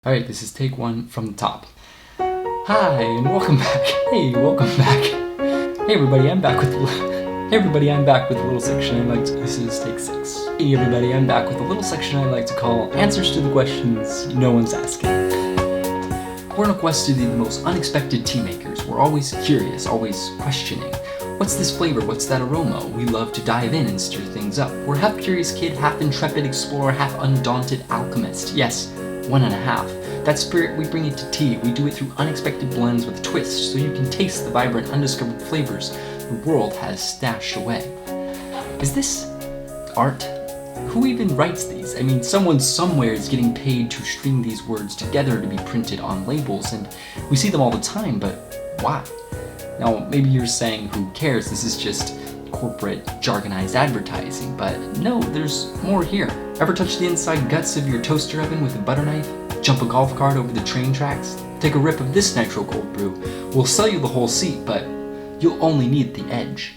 Alright, this is take one from the top. Hi, and welcome back. Hey, welcome back. Hey everybody, I'm back with a little section this is take 6. Hey everybody, I'm back with a little section I like to call Answers to the Questions No One's Asking. We're on a quest to be the most unexpected tea makers. We're always curious, always questioning. What's this flavor? What's that aroma? We love to dive in and stir things up. We're half curious kid, half intrepid explorer, half undaunted alchemist. Yes, 1 and a half. That spirit, we bring it to tea. We do it through unexpected blends with a twist, so you can taste the vibrant, undiscovered flavors the world has stashed away. Is this art? Who even writes these? I mean, someone somewhere is getting paid to string these words together to be printed on labels, and we see them all the time, but why? Now, maybe you're saying, who cares? This is just corporate, jargonized advertising, but no, there's more here. Ever touch the inside guts of your toaster oven with a butter knife? Jump a golf cart over the train tracks? Take a rip of this nitro cold brew. We'll sell you the whole seat, but you'll only need the edge.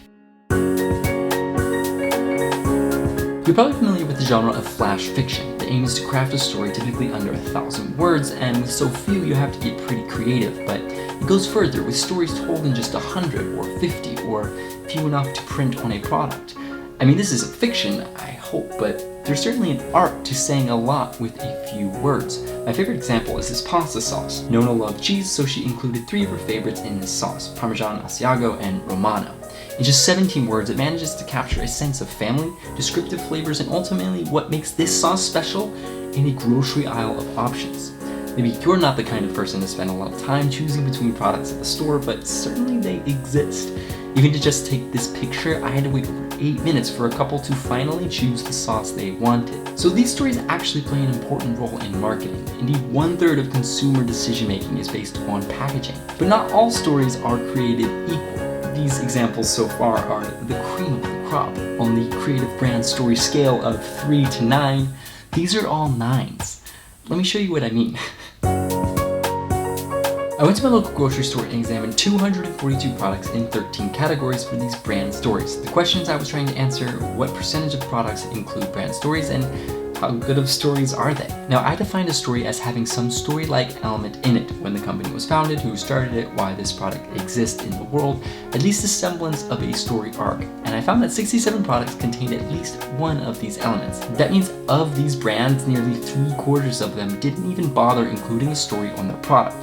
You're probably familiar with the genre of flash fiction. The aim is to craft a story typically under 1,000 words, and with so few you have to get pretty creative, but it goes further with stories told in just 100 or 50 or few enough to print on a product. I mean, this is a fiction, I hope, but there's certainly an art to saying a lot with a few words. My favorite example is this pasta sauce. Nona loved cheese, so she included 3 of her favorites in this sauce: Parmesan, Asiago, and Romano. In just 17 words, it manages to capture a sense of family, descriptive flavors, and ultimately what makes this sauce special in a grocery aisle of options. Maybe you're not the kind of person to spend a lot of time choosing between products at the store, but certainly they exist. Even to just take this picture, I had to wait over 8 minutes for a couple to finally choose the sauce they wanted. So these stories actually play an important role in marketing. Indeed, 1/3 of consumer decision making is based on packaging. But not all stories are created equal. These examples so far are the cream of the crop. On the creative brand story scale of 3 to 9, these are all 9s. Let me show you what I mean. I went to my local grocery store and examined 242 products in 13 categories for these brand stories. The questions I was trying to answer: what percentage of products include brand stories, and how good of stories are they? Now, I defined a story as having some story-like element in it: when the company was founded, who started it, why this product exists in the world, at least a semblance of a story arc. And I found that 67 products contained at least one of these elements. That means of these brands, nearly 3/4 of them didn't even bother including a story on their product.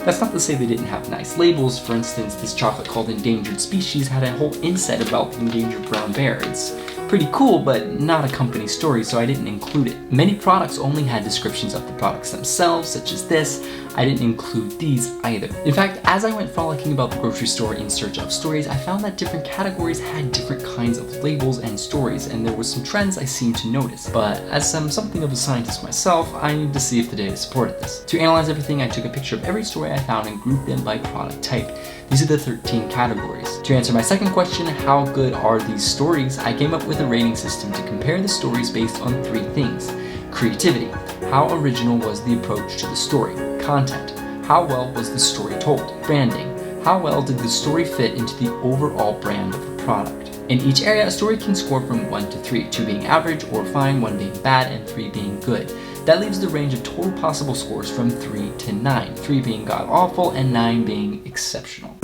That's not to say they didn't have nice labels. For instance, this chocolate called Endangered Species had a whole inset about the endangered brown bear. It's pretty cool, but not a company story, so I didn't include it. Many products only had descriptions of the products themselves, such as this. I didn't include these either. In fact, as I went frolicking about the grocery store in search of stories, I found that different categories had different kinds of labels and stories, and there were some trends I seemed to notice. But as I'm something of a scientist myself, I needed to see if the data supported this. To analyze everything, I took a picture of every story I found and grouped them by product type. These are the 13 categories. To answer my second question, how good are these stories, I came up with a rating system to compare the stories based on 3 things. Creativity: how original was the approach to the story? Content: how well was the story told? Branding: how well did the story fit into the overall brand of the product? In each area, a story can score from 1 to 3, 2 being average or fine, 1 being bad, and 3 being good. That leaves the range of total possible scores from 3 to 9, 3 being god-awful and 9 being exceptional.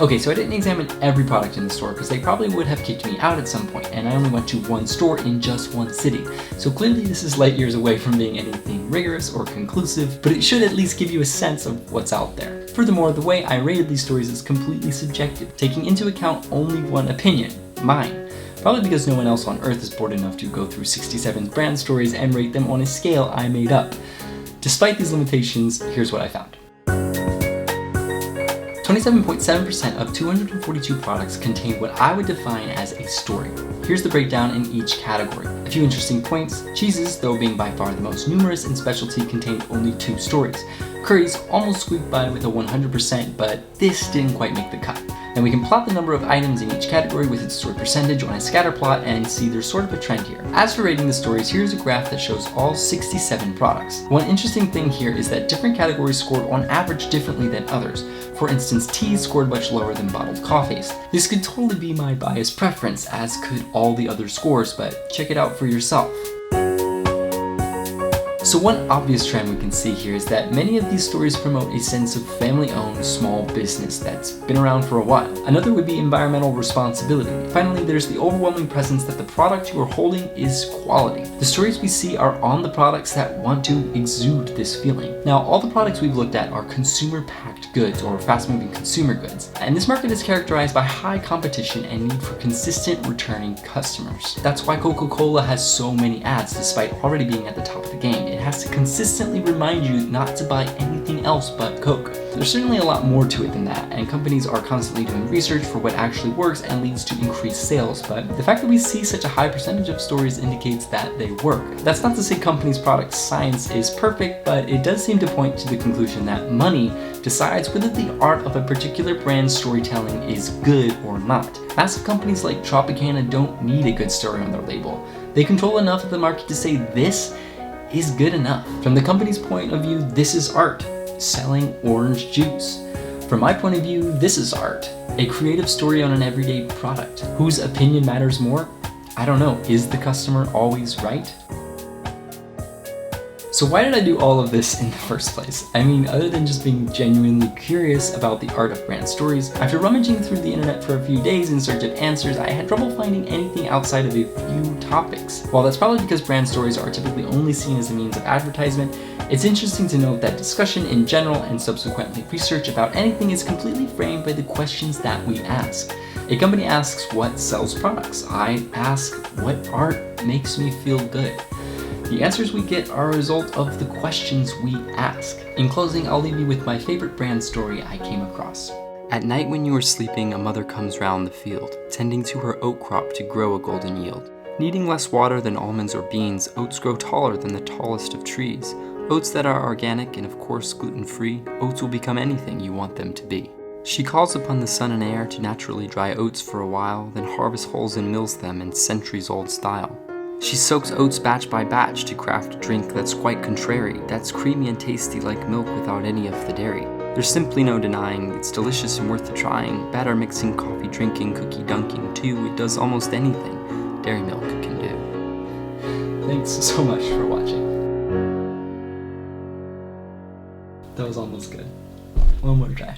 Okay, so I didn't examine every product in the store because they probably would have kicked me out at some point, and I only went to 1 store in just 1 city. So clearly this is light years away from being anything rigorous or conclusive, but it should at least give you a sense of what's out there. Furthermore, the way I rated these stories is completely subjective, taking into account only one opinion: mine. Probably because no one else on earth is bored enough to go through 67 brand stories and rate them on a scale I made up. Despite these limitations, here's what I found. 27.7% of 242 products contain what I would define as a story. Here's the breakdown in each category. A few interesting points: cheeses, though being by far the most numerous in specialty, contained only 2 stories. Curries almost squeaked by with a 100%, but this didn't quite make the cut. Then we can plot the number of items in each category with its story percentage on a scatter plot and see there's sort of a trend here. As for rating the stories, here's a graph that shows all 67 products. One interesting thing here is that different categories scored on average differently than others. For instance, teas scored much lower than bottled coffees. This could totally be my biased preference, as could all the other scores, but check it out for yourself. So one obvious trend we can see here is that many of these stories promote a sense of family-owned small business that's been around for a while. Another would be environmental responsibility. Finally, there's the overwhelming presence that the product you are holding is quality. The stories we see are on the products that want to exude this feeling. Now, all the products we've looked at are consumer-packed goods or fast-moving consumer goods, and this market is characterized by high competition and need for consistent returning customers. That's why Coca-Cola has so many ads despite already being at the top of the game. It has to consistently remind you not to buy anything else but Coke. There's certainly a lot more to it than that, and companies are constantly doing research for what actually works and leads to increased sales, but the fact that we see such a high percentage of stories indicates that they work. That's not to say companies' product science is perfect, but it does seem to point to the conclusion that money decides whether the art of a particular brand's storytelling is good or not. Massive companies like Tropicana don't need a good story on their label. They control enough of the market to say this is good enough. From the company's point of view, this is art, selling orange juice. From my point of view, this is art, a creative story on an everyday product. Whose opinion matters more? I don't know. Is the customer always right? So why did I do all of this in the first place? I mean, other than just being genuinely curious about the art of brand stories, after rummaging through the internet for a few days in search of answers, I had trouble finding anything outside of a few topics. While that's probably because brand stories are typically only seen as a means of advertisement, it's interesting to note that discussion in general and subsequently research about anything is completely framed by the questions that we ask. A company asks what sells products. I ask what art makes me feel good. The answers we get are a result of the questions we ask. In closing, I'll leave you with my favorite brand story I came across. At night when you are sleeping, a mother comes round the field, tending to her oat crop to grow a golden yield. Needing less water than almonds or beans, oats grow taller than the tallest of trees. Oats that are organic and of course gluten-free, oats will become anything you want them to be. She calls upon the sun and air to naturally dry oats for a while, then harvests hulls and mills them in centuries-old style. She soaks oats batch by batch to craft a drink that's quite contrary, that's creamy and tasty like milk without any of the dairy. There's simply no denying it's delicious and worth the trying. Batter mixing, coffee drinking, cookie dunking too, it does almost anything dairy milk can do. Thanks so much for watching. That was almost good. One more try.